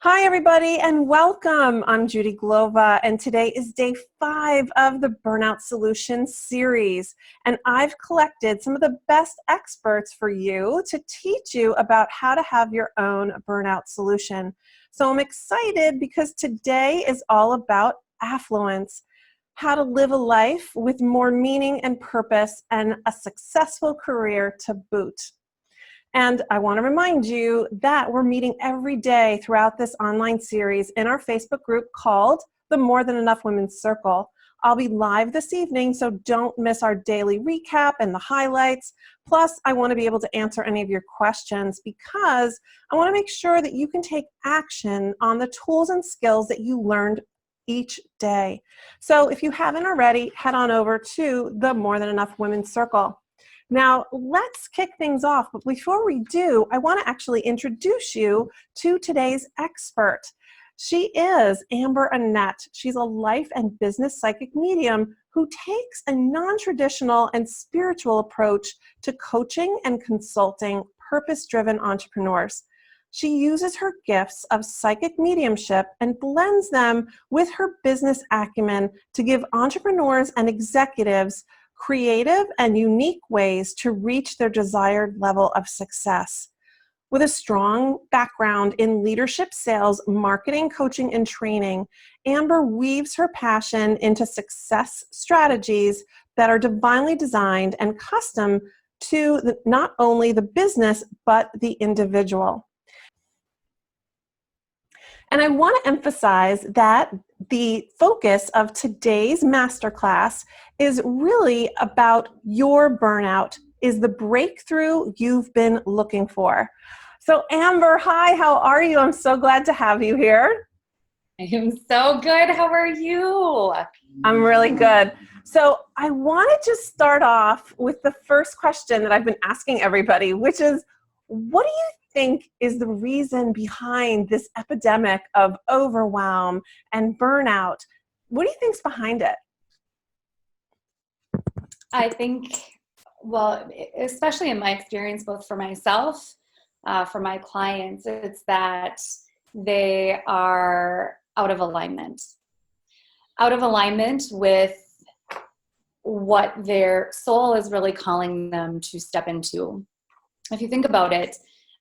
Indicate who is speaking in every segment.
Speaker 1: Hi, everybody, and welcome. I'm Judi Glova, and today is day 5 of the Burnout Solutions series. And I've collected some of the best experts for you to teach you about how to have your own burnout solution. So I'm excited because today is all about affluence, how to live a life with more meaning and purpose and a successful career to boot. And I want to remind you that we're meeting every day throughout this online series in our Facebook group called the More Than Enough Women's Circle. I'll be live this evening, so don't miss our daily recap and the highlights. Plus, I want to be able to answer any of your questions because I want to make sure that you can take action on the tools and skills that you learned each day. So if you haven't already, head on over to the More Than Enough Women's Circle. Now, let's kick things off, but before we do, I want to actually introduce you to today's expert. She is Amber Annette. She's a life and business psychic medium who takes a non-traditional and spiritual approach to coaching and consulting purpose-driven entrepreneurs. She uses her gifts of psychic mediumship and blends them with her business acumen to give entrepreneurs and executives creative and unique ways to reach their desired level of success. With a strong background in leadership, sales, marketing, coaching, and training, Amber weaves her passion into success strategies that are divinely designed and custom to not only the business, but the individual. And I want to emphasize that the focus of today's masterclass is really about your burnout, is the breakthrough you've been looking for. So Amber, hi, how are you? I'm so glad to have you here.
Speaker 2: I am so good. How are you?
Speaker 1: I'm really good. So I want to just start off with the first question that I've been asking everybody, which is, what do you think is the reason behind this epidemic of overwhelm and burnout? What do you think's behind it?
Speaker 2: I think, well, especially in my experience, both for myself, for my clients, it's that they are out of alignment with what their soul is really calling them to step into. If you think about it,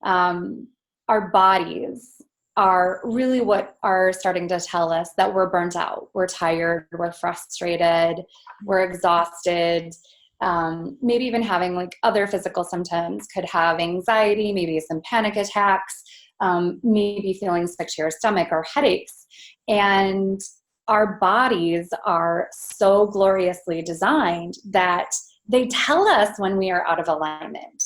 Speaker 2: our bodies are really what are starting to tell us that we're burnt out, we're tired, we're frustrated, we're exhausted, maybe even having like other physical symptoms, could have anxiety, maybe some panic attacks, maybe feeling sick to your stomach or headaches. And our bodies are so gloriously designed that they tell us when we are out of alignment.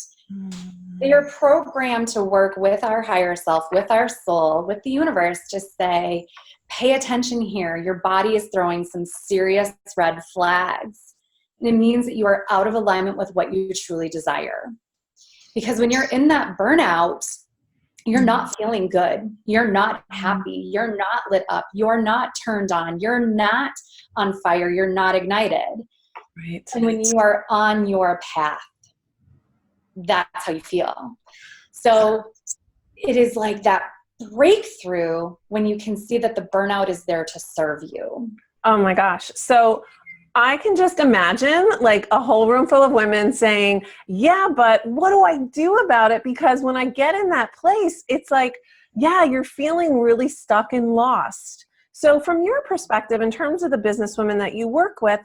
Speaker 2: They are programmed to work with our higher self, with our soul, with the universe to say, pay attention here. Your body is throwing some serious red flags. And it means that you are out of alignment with what you truly desire. Because when you're in that burnout, you're not feeling good. You're not happy. You're not lit up. You're not turned on. You're not on fire. You're not ignited.
Speaker 1: Right.
Speaker 2: And when you are on your path, that's how you feel. So it is like that breakthrough when you can see that the burnout is there to serve you.
Speaker 1: Oh my gosh. So I can just imagine like a whole room full of women saying, yeah, but what do I do about it? Because when I get in that place, it's like, yeah, you're feeling really stuck and lost. So from your perspective, in terms of the businesswomen that you work with,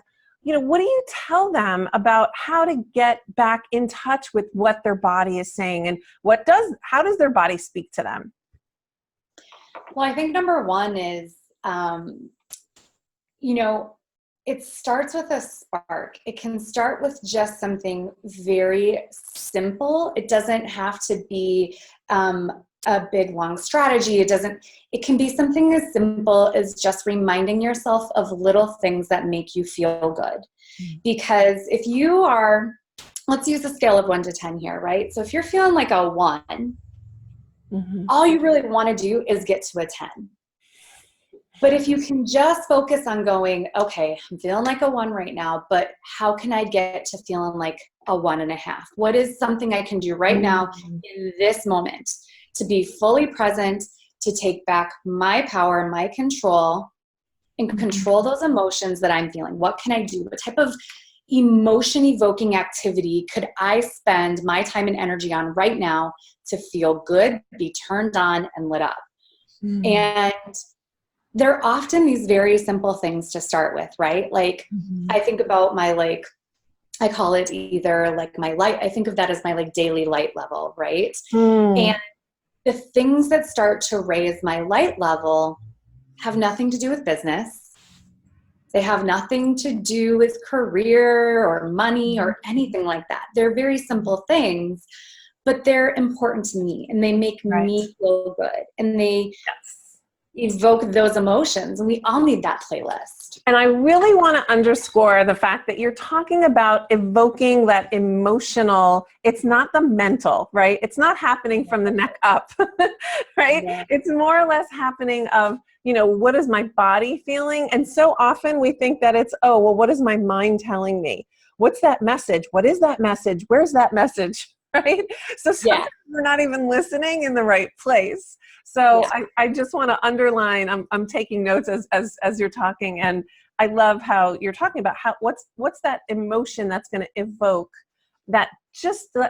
Speaker 1: what do you tell them about how to get back in touch with what their body is saying, and how does their body speak to them?
Speaker 2: Well, I think number one is, it starts with a spark. It can start with just something very simple. It doesn't have to be a big, long strategy. It can be something as simple as just reminding yourself of little things that make you feel good. Because if you are, let's use a scale of 1 to 10 here, right? So if you're feeling like a 1, all you really want to do is get to a 10. But if you can just focus on going, okay, I'm feeling like a 1 right now, but how can I get to feeling like a 1.5? What is something I can do right now in this moment to be fully present, to take back my power and my control and control those emotions that I'm feeling. What can I do? What type of emotion evoking activity could I spend my time and energy on right now to feel good, be turned on, and lit up? And they're often these very simple things to start with, right? Like I think about my I call it either like my light. I think of that as my like daily light level, right? And the things that start to raise my light level have nothing to do with business. They have nothing to do with career or money or anything like that. They're very simple things, but they're important to me and they make me feel good and they evoke those emotions. And we all need that playlist.
Speaker 1: And I really want to underscore the fact that you're talking about evoking that emotional, it's not the mental, right? It's not happening from the neck up, right? Yeah. It's more or less happening of, you know, what is my body feeling? And so often we think that it's, oh, well, what is my mind telling me? What's that message? What is that message? Where's that message? Right? So sometimes we're not even listening in the right place. So I just want to underline, I'm taking notes as you're talking, and I love how you're talking about how what's that emotion that's going to evoke that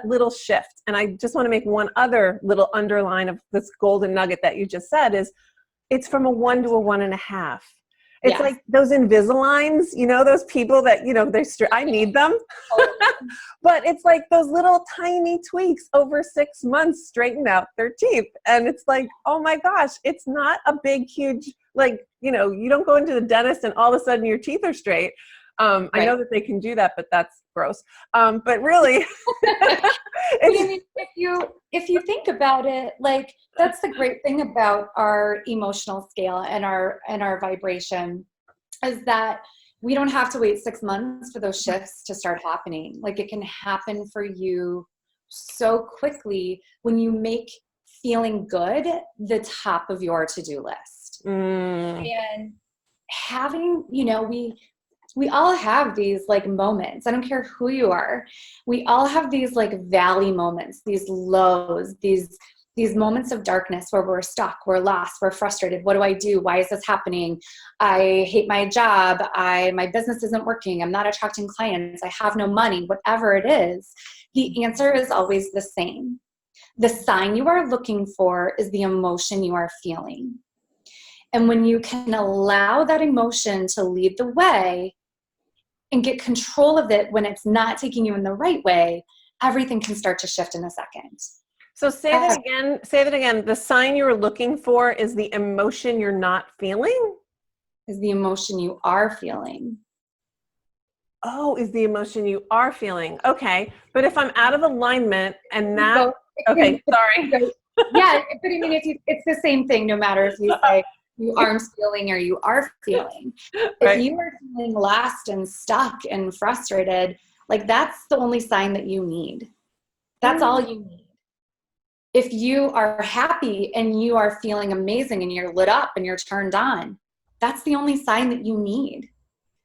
Speaker 1: little shift. And I just want to make one other little underline of this golden nugget that you just said is it's from a 1 to a 1.5. It's like those Invisaligns, you know, those people that, you know, I need them. But it's like those little tiny tweaks over 6 months straighten out their teeth. And it's like, oh my gosh, it's not a big, huge, like, you know, you don't go into the dentist and all of a sudden your teeth are straight. I know that they can do that, but that's gross. But really,
Speaker 2: I mean, if you think about it, like that's the great thing about our emotional scale and our vibration is that we don't have to wait 6 months for those shifts to start happening. Like it can happen for you so quickly when you make feeling good the top of your to-do list. And having, you know, we all have these like moments. I don't care who you are. We all have these like valley moments, these lows, these moments of darkness where we're stuck, we're lost, we're frustrated. What do I do? Why is this happening? I hate my job. My business isn't working. I'm not attracting clients. I have no money, whatever it is. The answer is always the same. The sign you are looking for is the emotion you are feeling. And when you can allow that emotion to lead the way and get control of it when it's not taking you in the right way, everything can start to shift in a second.
Speaker 1: So say that again. Say that again. The sign you're looking for is the emotion you're not feeling?
Speaker 2: Is the emotion you are feeling.
Speaker 1: Oh, is the emotion you are feeling. Okay. But if I'm out of alignment and that, okay, sorry.
Speaker 2: Yeah, but I mean, it's the same thing no matter if you say you aren't feeling or you are feeling. If you are feeling lost and stuck and frustrated, like that's the only sign that you need. That's all you need. If you are happy and you are feeling amazing and you're lit up and you're turned on, that's the only sign that you need,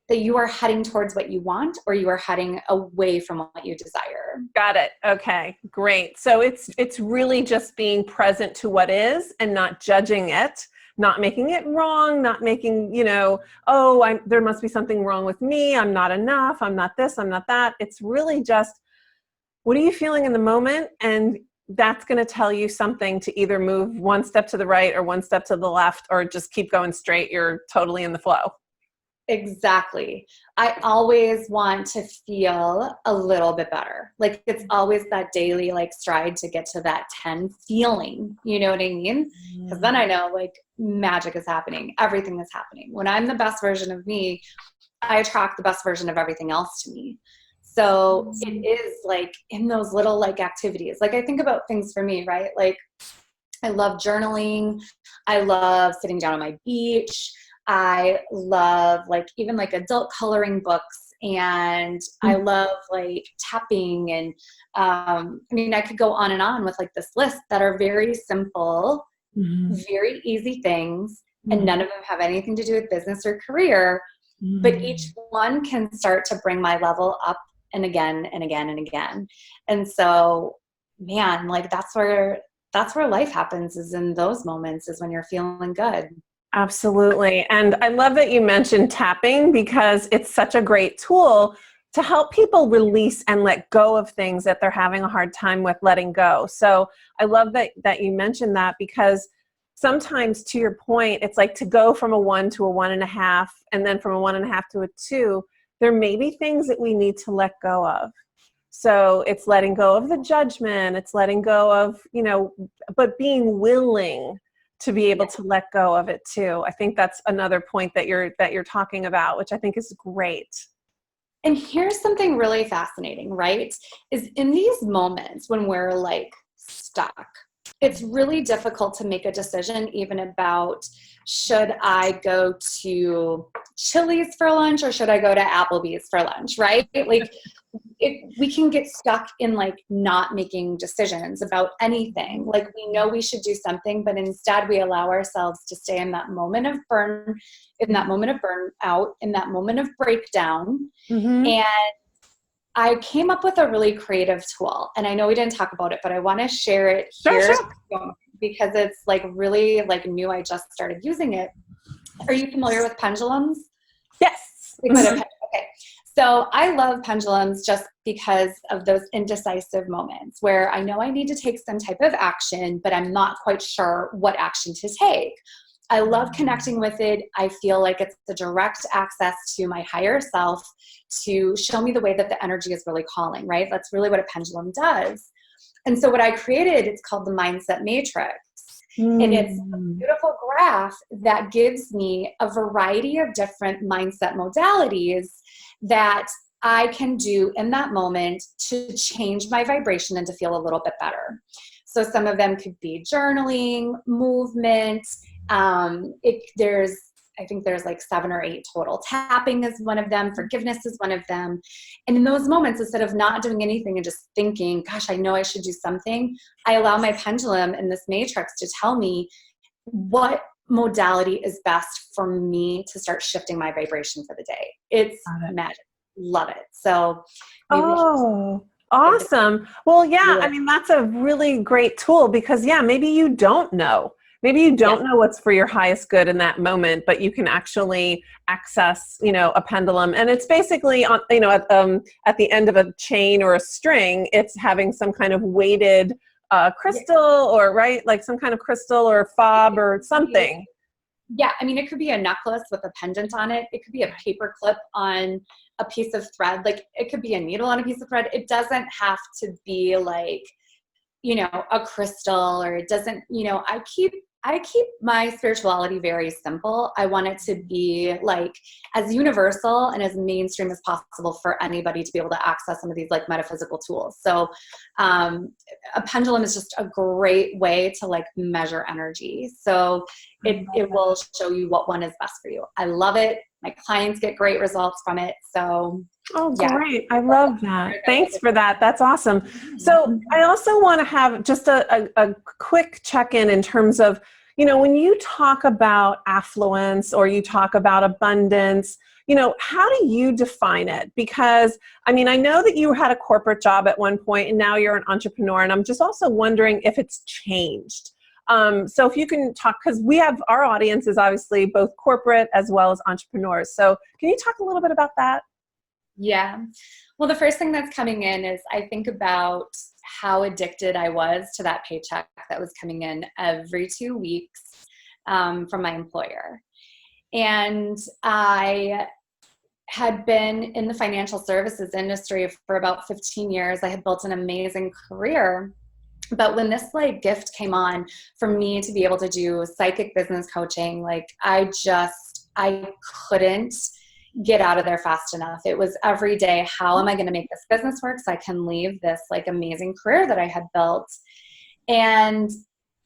Speaker 2: that you are heading towards what you want or you are heading away from what you desire.
Speaker 1: Got it. Okay, great. So it's really just being present to what is and not judging it, not making it wrong, not making, you know, oh, there must be something wrong with me. I'm not enough. I'm not this. I'm not that. It's really just, what are you feeling in the moment? And that's going to tell you something to either move one step to the right or one step to the left, or just keep going straight. You're totally in the flow.
Speaker 2: Exactly. I always want to feel a little bit better. Like it's always that daily like stride to get to that 10 feeling, you know what I mean? Because then I know like magic is happening. Everything is happening. When I'm the best version of me, I attract the best version of everything else to me. So it is like in those little like activities. Like I think about things for me, right? Like I love journaling. I love sitting down on my beach. I love like even like adult coloring books, and I love like tapping, and I mean I could go on and on with like this list that are very simple, very easy things, and none of them have anything to do with business or career, but each one can start to bring my level up and again and again and again. And so man, like that's where that's where life happens, is in those moments, is when you're feeling good.
Speaker 1: Absolutely. And I love that you mentioned tapping, because it's such a great tool to help people release and let go of things that they're having a hard time with letting go. So I love that you mentioned that, because sometimes, to your point, it's like to go from a 1 to a 1.5, and then from a 1.5 to a 2, there may be things that we need to let go of. So it's letting go of the judgment, it's letting go of, but being willing to be able to let go of it too. I think that's another point that you're talking about, which I think is great.
Speaker 2: And here's something really fascinating, right? Is in these moments when we're like stuck, it's really difficult to make a decision even about, should I go to Chili's for lunch or should I go to Applebee's for lunch, right? Like we can get stuck in like not making decisions about anything. Like we know we should do something, but instead we allow ourselves to stay in that moment of burnout, in that moment of breakdown.
Speaker 1: Mm-hmm.
Speaker 2: And I came up with a really creative tool, and I know we didn't talk about it, but I want to share it here.
Speaker 1: Sure.
Speaker 2: Because it's like really like new. I just started using it. Are you familiar with pendulums?
Speaker 1: Yes.
Speaker 2: Okay. So I love pendulums just because of those indecisive moments where I know I need to take some type of action, but I'm not quite sure what action to take. I love connecting with it. I feel like it's the direct access to my higher self to show me the way that the energy is really calling, right? That's really what a pendulum does. And so what I created, it's called the Mindset Matrix. And it's a beautiful graph that gives me a variety of different mindset modalities that I can do in that moment to change my vibration and to feel a little bit better. So some of them could be journaling, movement. I think there's like 7 or 8 total. Tapping is one of them. Forgiveness is one of them. And in those moments, instead of not doing anything and just thinking, gosh, I know I should do something, I allow my pendulum in this matrix to tell me what modality is best for me to start shifting my vibration for the day. It's magic. Love it. So
Speaker 1: awesome. Well, yeah, I mean, that's a really great tool, because maybe you don't know. Maybe you don't know what's for your highest good in that moment, but you can actually access, a pendulum. And it's basically on, at the end of a chain or a string, it's having some kind of weighted crystal or like some kind of crystal or fob or something.
Speaker 2: Yeah. I mean, it could be a necklace with a pendant on it. It could be a paper clip on a piece of thread. Like it could be a needle on a piece of thread. It doesn't have to be like, a crystal, or it doesn't, I keep my spirituality very simple. I want it to be like as universal and as mainstream as possible for anybody to be able to access some of these like metaphysical tools. So a pendulum is just a great way to like measure energy. So it will show you what one is best for you. I love it. My clients get great results from it. So
Speaker 1: great. I love that. Thanks for that. That's awesome. So I also want to have just a quick check-in in terms of, when you talk about affluence or you talk about abundance, how do you define it? Because, I mean, I know that you had a corporate job at one point and now you're an entrepreneur, and I'm just also wondering if it's changed. So if you can talk, because our audience is obviously both corporate as well as entrepreneurs. So can you talk a little bit about that?
Speaker 2: Yeah. Well, the first thing that's coming in is I think about how addicted I was to that paycheck that was coming in every 2 weeks from my employer. And I had been in the financial services industry for about 15 years. I had built an amazing career. But when this like gift came on for me to be able to do psychic business coaching, like I couldn't get out of there fast enough. It was every day, how am I going to make this business work so I can leave this like amazing career that I had built? And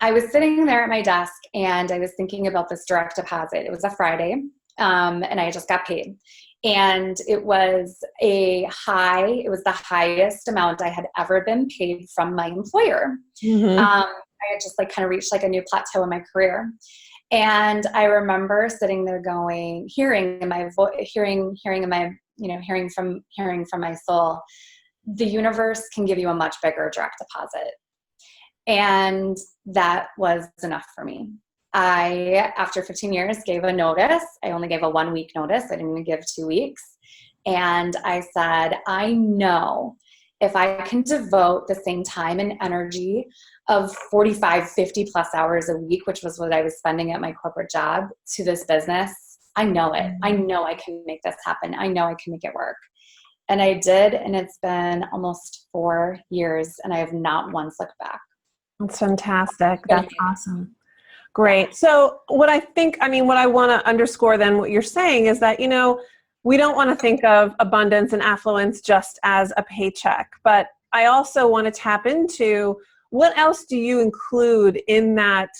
Speaker 2: I was sitting there at my desk and I was thinking about this direct deposit. It was a Friday, and I just got paid. And it was the highest amount I had ever been paid from my employer.
Speaker 1: Mm-hmm.
Speaker 2: I had just like kind of reached like a new plateau in my career. And I remember sitting there going, hearing from my soul, the universe can give you a much bigger direct deposit. And that was enough for me. I, after 15 years, gave a notice. I only gave a 1-week notice. I didn't even give 2 weeks. And I said, I know if I can devote the same time and energy of 45, 50 plus hours a week, which was what I was spending at my corporate job, to this business, I know it. I know I can make this happen. I know I can make it work. And I did. And it's been almost 4 years and I have not once looked back.
Speaker 1: That's fantastic. That's awesome. Great. So what I want to underscore then what you're saying is that, we don't want to think of abundance and affluence just as a paycheck, but I also want to tap into what else do you include in that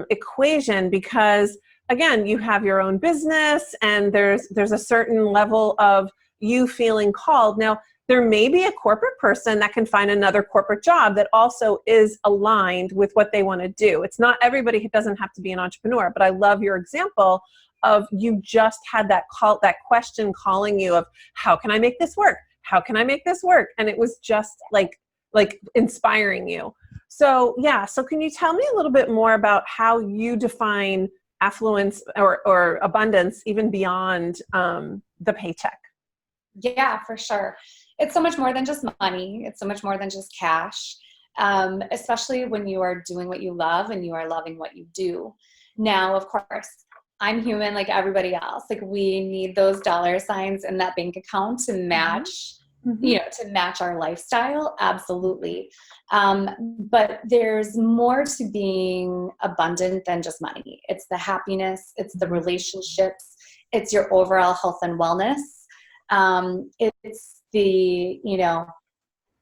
Speaker 1: equation? Because again, you have your own business and there's a certain level of you feeling called. Now, there may be a corporate person that can find another corporate job that also is aligned with what they want to do. It's not everybody who doesn't have to be an entrepreneur, but I love your example of you just had that question calling you of how can I make this work? How can I make this work? And it was just like inspiring you. So yeah. So can you tell me a little bit more about how you define affluence or abundance even beyond the paycheck?
Speaker 2: Yeah, for sure. It's so much more than just money. It's so much more than just cash, especially when you are doing what you love and you are loving what you do. Now, of course, I'm human like everybody else. Like we need those dollar signs in that bank account to match, to match our lifestyle. Absolutely. But there's more to being abundant than just money. It's the happiness, it's the relationships, it's your overall health and wellness. It's the,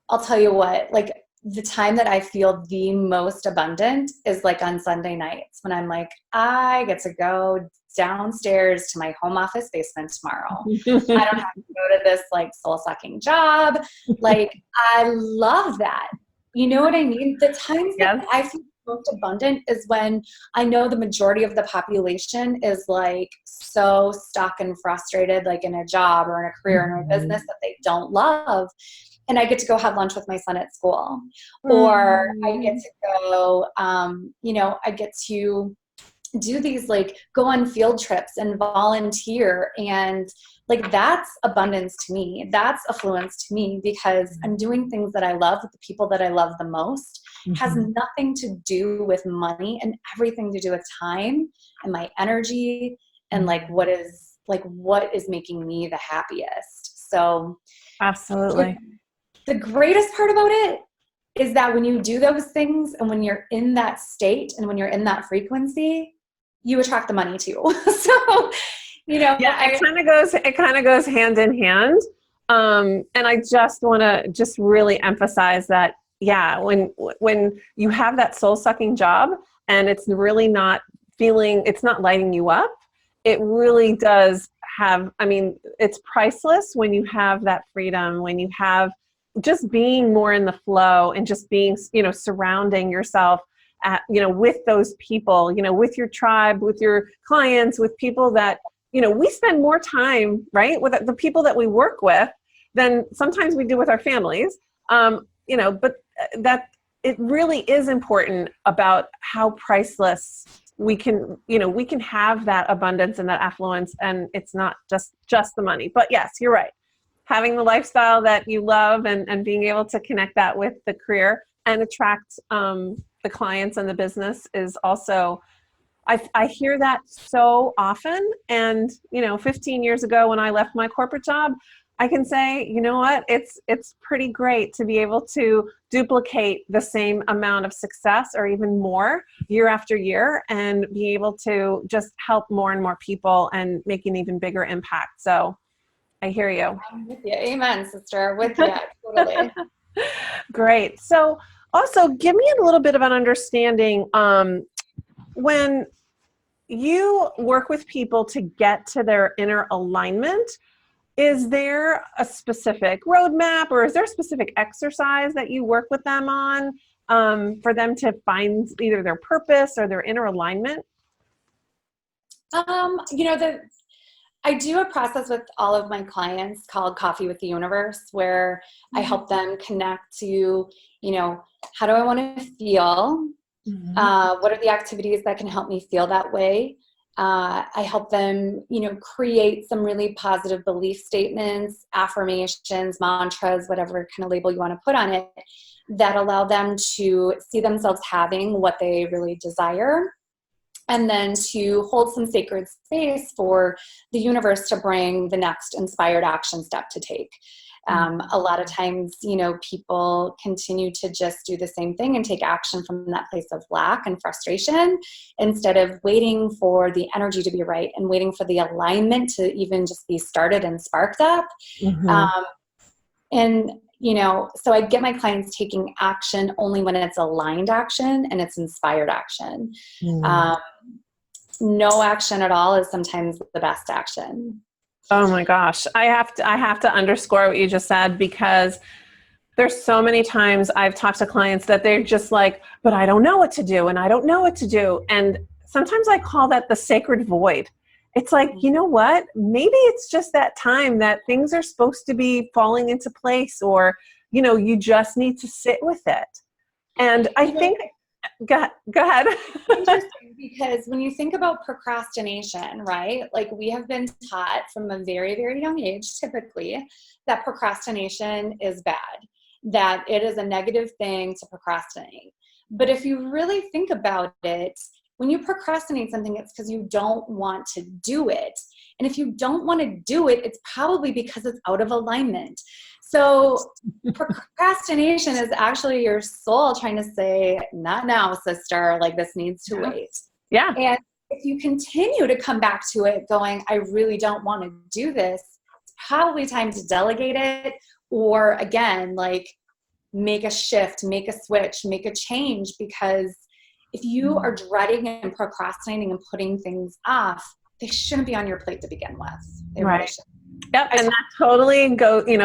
Speaker 2: I'll tell you what, like the time that I feel the most abundant is like on Sunday nights when I'm like, I get to go downstairs to my home office basement tomorrow. I don't have to go to this like soul sucking job. Like I love that. You know what I mean? The times that I feel most abundant is when I know the majority of the population is like so stuck and frustrated, like in a job or in a career or in a business that they don't love. And I get to go have lunch with my son at school, or I get to go, I get to do these, like go on field trips and volunteer. And like, that's abundance to me. That's affluence to me because I'm doing things that I love with the people that I love the most. Has nothing to do with money and everything to do with time and my energy and like what is making me the happiest. So
Speaker 1: absolutely.
Speaker 2: The greatest part about it is that when you do those things and when you're in that state and when you're in that frequency, you attract the money too. So,
Speaker 1: it kind of goes hand in hand. And I just want to really emphasize that, when you have that soul sucking job and it's really not it's not lighting you up, it really does have, it's priceless when you have that freedom, when you have just being more in the flow and just being, surrounding yourself with those people, with your tribe, with your clients, with people that, we spend more time, right, with the people that we work with than sometimes we do with our families. But that it really is important about how priceless we can have that abundance and that affluence, and it's not just the money. But yes, you're right. Having the lifestyle that you love and being able to connect that with the career and attract the clients and the business is also, I hear that so often. And, 15 years ago when I left my corporate job, I can say, you know what, it's pretty great to be able to duplicate the same amount of success or even more year after year and be able to just help more and more people and make an even bigger impact. So I hear you.
Speaker 2: I'm with you. Amen, sister. With you. Totally.
Speaker 1: Great. So also give me a little bit of an understanding when you work with people to get to their inner alignment, is there a specific roadmap or is there a specific exercise that you work with them on for them to find either their purpose or their inner alignment?
Speaker 2: I do a process with all of my clients called Coffee with the Universe, where I help them connect to, how do I want to feel? What are the activities that can help me feel that way? I help them, create some really positive belief statements, affirmations, mantras, whatever kind of label you want to put on it, that allow them to see themselves having what they really desire. And then to hold some sacred space for the universe to bring the next inspired action step to take. A lot of times, people continue to just do the same thing and take action from that place of lack and frustration, instead of waiting for the energy to be right and waiting for the alignment to even just be started and sparked up. So I get my clients taking action only when it's aligned action and it's inspired action. No action at all is sometimes the best action.
Speaker 1: Oh my gosh. I have to underscore what you just said, because there's so many times I've talked to clients that they're just like, but I don't know what to do and I don't know what to do. And sometimes I call that the sacred void. It's like, you know what? Maybe it's just that time that things are supposed to be falling into place, or, you just need to sit with it. And I think, go ahead.
Speaker 2: Interesting, because when you think about procrastination, right? Like, we have been taught from a very, very young age, typically, that procrastination is bad, that it is a negative thing to procrastinate. But if you really think about it, when you procrastinate something, it's because you don't want to do it. And if you don't want to do it, it's probably because it's out of alignment. So procrastination is actually your soul trying to say, not now, sister, like, this needs to wait.
Speaker 1: Yeah.
Speaker 2: And if you continue to come back to it going, I really don't want to do this, it's probably time to delegate it. Or again, like, make a shift, make a switch, make a change. Because if you are dreading and procrastinating and putting things off, they shouldn't be on your plate to begin with. They really shouldn't.
Speaker 1: Yep, and that totally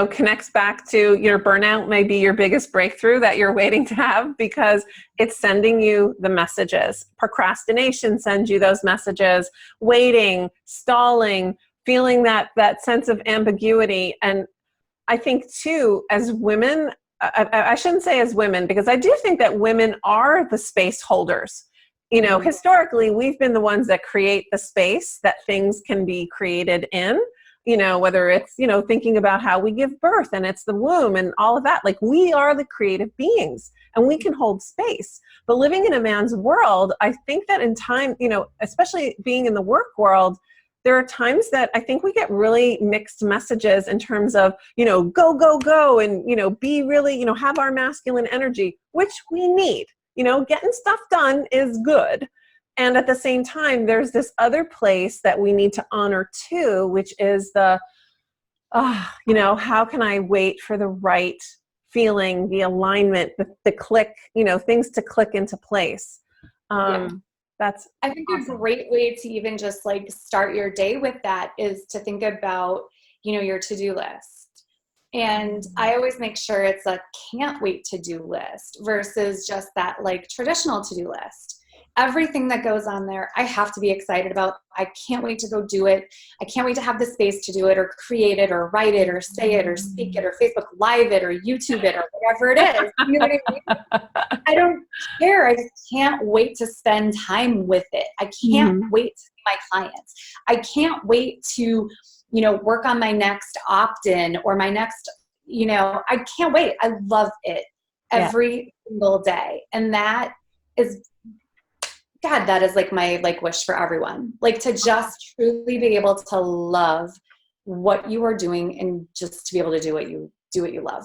Speaker 1: connects back to your burnout may be your biggest breakthrough that you're waiting to have, because it's sending you the messages. Procrastination sends you those messages. Waiting, stalling, feeling that sense of ambiguity. And I think too, as women, I shouldn't say as women, because I do think that women are the space holders. Historically, we've been the ones that create the space that things can be created in. Whether it's, thinking about how we give birth and it's the womb and all of that. Like, we are the creative beings and we can hold space. But living in a man's world, I think that in time, especially being in the work world, there are times that I think we get really mixed messages in terms of, go, go, go, and, be really, have our masculine energy, which we need. Getting stuff done is good. And at the same time, there's this other place that we need to honor too, which is the, how can I wait for the right feeling, the alignment, the click, things to click into place. That's
Speaker 2: I think
Speaker 1: awesome.
Speaker 2: A great way to even just like start your day with that is to think about, your to-do list. And I always make sure it's a can't wait to-do list versus just that like traditional to-do list. Everything that goes on there, I have to be excited about. I can't wait to go do it. I can't wait to have the space to do it, or create it, or write it, or say it, or speak it, or Facebook Live it, or YouTube it, or whatever it is. You know what I mean? I don't care. I just can't wait to spend time with it. I can't wait to see my clients. I can't wait to, work on my next opt-in or my next, I can't wait. I love it every single day. And that is, God, that is like my wish for everyone, like to just truly be able to love what you are doing and just to be able to do what you love.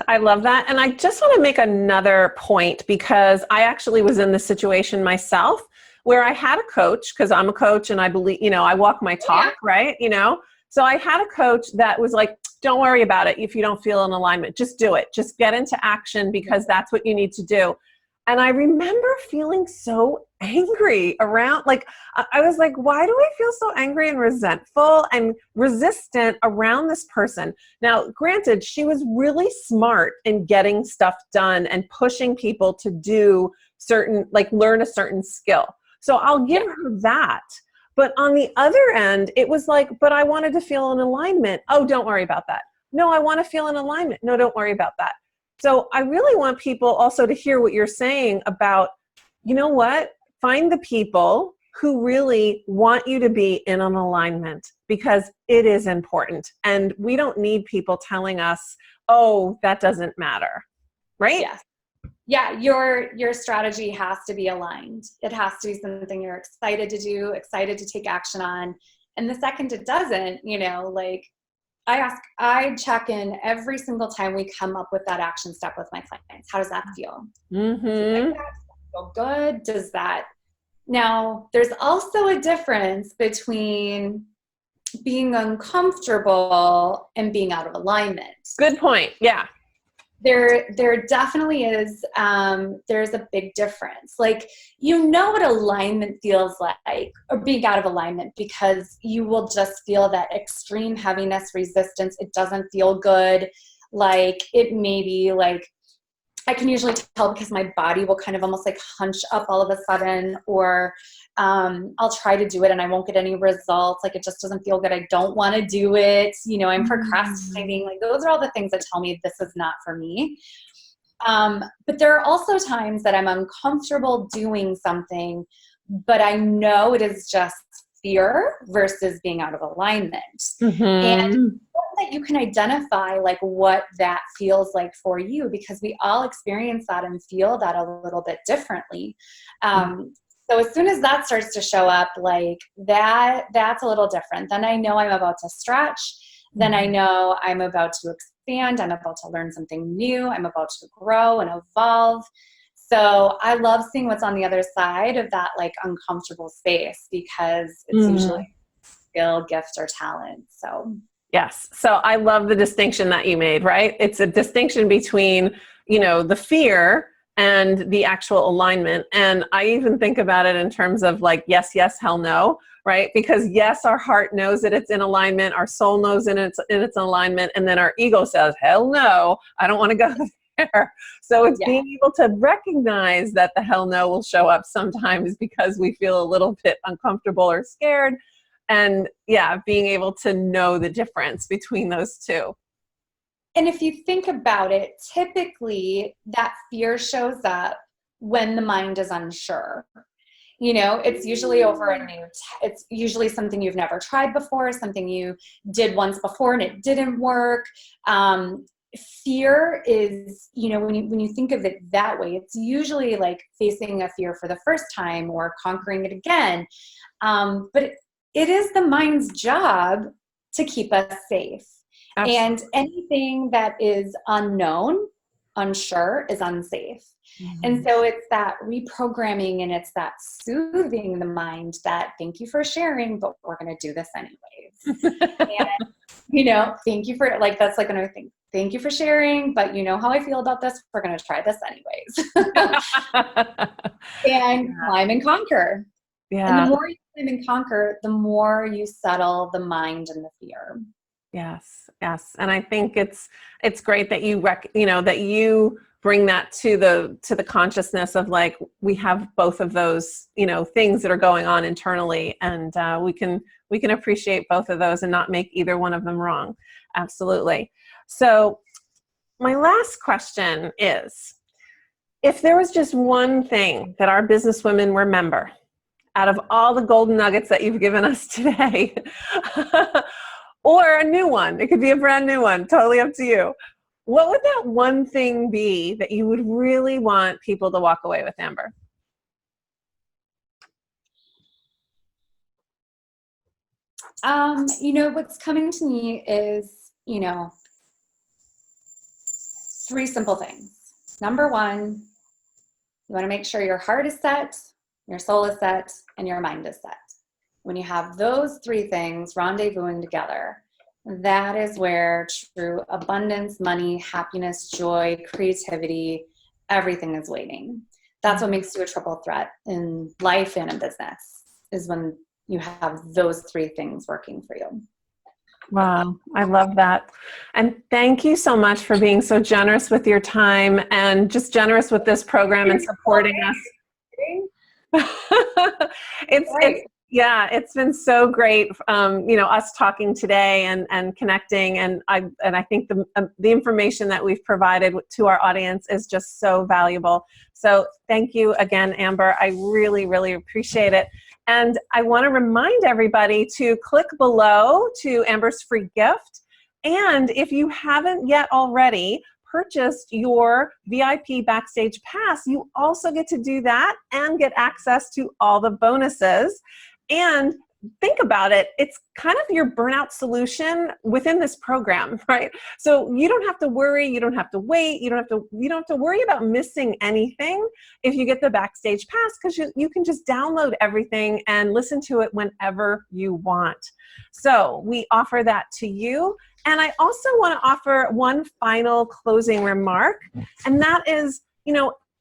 Speaker 1: I love that. And I just want to make another point, because I actually was in this situation myself where I had a coach, because I'm a coach and I believe, I walk my talk, right? So I had a coach that was like, don't worry about it. If you don't feel in alignment, just do it. Just get into action, because that's what you need to do. And I remember feeling so angry around, I was like, why do I feel so angry and resentful and resistant around this person? Now, granted, she was really smart in getting stuff done and pushing people to do certain, learn a certain skill. So I'll give her that. But on the other end, it was like, but I wanted to feel in alignment. Oh, don't worry about that. No, I want to feel in alignment. No, don't worry about that. So I really want people also to hear what you're saying about, you know what? Find the people who really want you to be in an alignment, because it is important. And we don't need people telling us, oh, that doesn't matter. Right?
Speaker 2: Yes. Yeah, your strategy has to be aligned. It has to be something you're excited to do, excited to take action on. And the second it doesn't, like I check in every single time we come up with that action step with my clients. How does that feel?
Speaker 1: Mm-hmm.
Speaker 2: Do you like that? Does that feel good? Does that? Now, there's also a difference between being uncomfortable and being out of alignment.
Speaker 1: Good point. Yeah.
Speaker 2: There definitely is, there's a big difference. Like, what alignment feels like, or being out of alignment, because you will just feel that extreme heaviness, resistance. It doesn't feel good. Like, it may be like, I can usually tell because my body will kind of almost like hunch up all of a sudden, or I'll try to do it and I won't get any results. Like, it just doesn't feel good. I don't want to do it. I'm procrastinating. Like, those are all the things that tell me this is not for me. But there are also times that I'm uncomfortable doing something, but I know it is just fear versus being out of alignment.
Speaker 1: Mm-hmm.
Speaker 2: And that you can identify like what that feels like for you, because we all experience that and feel that a little bit differently. So as soon as that starts to show up, like that's a little different. Then I know I'm about to stretch. Then I know I'm about to expand. I'm about to learn something new. I'm about to grow and evolve. So I love seeing what's on the other side of that like uncomfortable space, because it's usually skill, gift, or talent. So
Speaker 1: yes. So I love the distinction that you made, right? It's a distinction between, the fear and the actual alignment. And I even think about it in terms of like, yes, yes, hell no, right? Because yes, our heart knows that it's in alignment. Our soul knows it's in alignment. And then our ego says, hell no, I don't want to go there. So it's being able to recognize that the hell no will show up sometimes because we feel a little bit uncomfortable or scared. And being able to know the difference between those two.
Speaker 2: And if you think about it, typically that fear shows up when the mind is unsure. It's usually over it's usually something you've never tried before, something you did once before and it didn't work. Fear is, when you think of it that way, it's usually like facing a fear for the first time or conquering it again. But it is the mind's job to keep us safe. Absolutely. And anything that is unknown, unsure, is unsafe. Mm-hmm. And so it's that reprogramming and it's that soothing the mind that, thank you for sharing, but we're going to do this anyways. And, thank you for, like, that's like another thing. Thank you for sharing, but you know how I feel about this. We're going to try this anyways. And climb and conquer. Yeah. And the more you climb and conquer, the more you settle the mind and the fear.
Speaker 1: Yes. Yes. And I think it's great that you that you bring that to the consciousness of like, we have both of those, things that are going on internally, and we can appreciate both of those and not make either one of them wrong. Absolutely. So my last question is, if there was just one thing that our businesswomen remember out of all the golden nuggets that you've given us today, or a new one, it could be a brand new one, totally up to you. What would that one thing be that you would really want people to walk away with, Amber?
Speaker 2: What's coming to me is, 3 simple things. Number 1, you want to make sure your heart is set, your soul is set, and your mind is set. When you have those 3 things rendezvousing together, that is where true abundance, money, happiness, joy, creativity, everything is waiting. That's what makes you a triple threat in life and in business, is when you have those 3 things working for you.
Speaker 1: Wow, I love that. And thank you so much for being so generous with your time and just generous with this program and supporting us. It's Yeah, it's been so great, us talking today and connecting, and I think the information that we've provided to our audience is just so valuable. So thank you again, Amber. I really, really appreciate it. And I want to remind everybody to click below to Amber's free gift. And if you haven't yet already purchased your VIP Backstage Pass, you also get to do that and get access to all the bonuses. And think about it, it's kind of your burnout solution within this program, right? So you don't have to worry, you don't have to wait, you don't have to worry about missing anything if you get the Backstage Pass, because you can just download everything and listen to it whenever you want. So we offer that to you. And I also want to offer one final closing remark, and that is,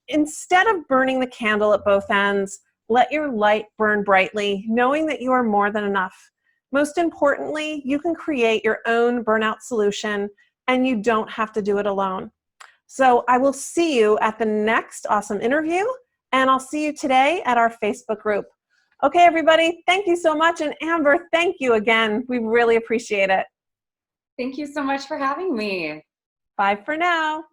Speaker 1: instead of burning the candle at both ends, let your light burn brightly, knowing that you are more than enough. Most importantly, you can create your own burnout solution, and you don't have to do it alone. So I will see you at the next awesome interview, and I'll see you today at our Facebook group. Okay, everybody, thank you so much. And Amber, thank you again. We really appreciate it.
Speaker 2: Thank you so much for having me.
Speaker 1: Bye for now.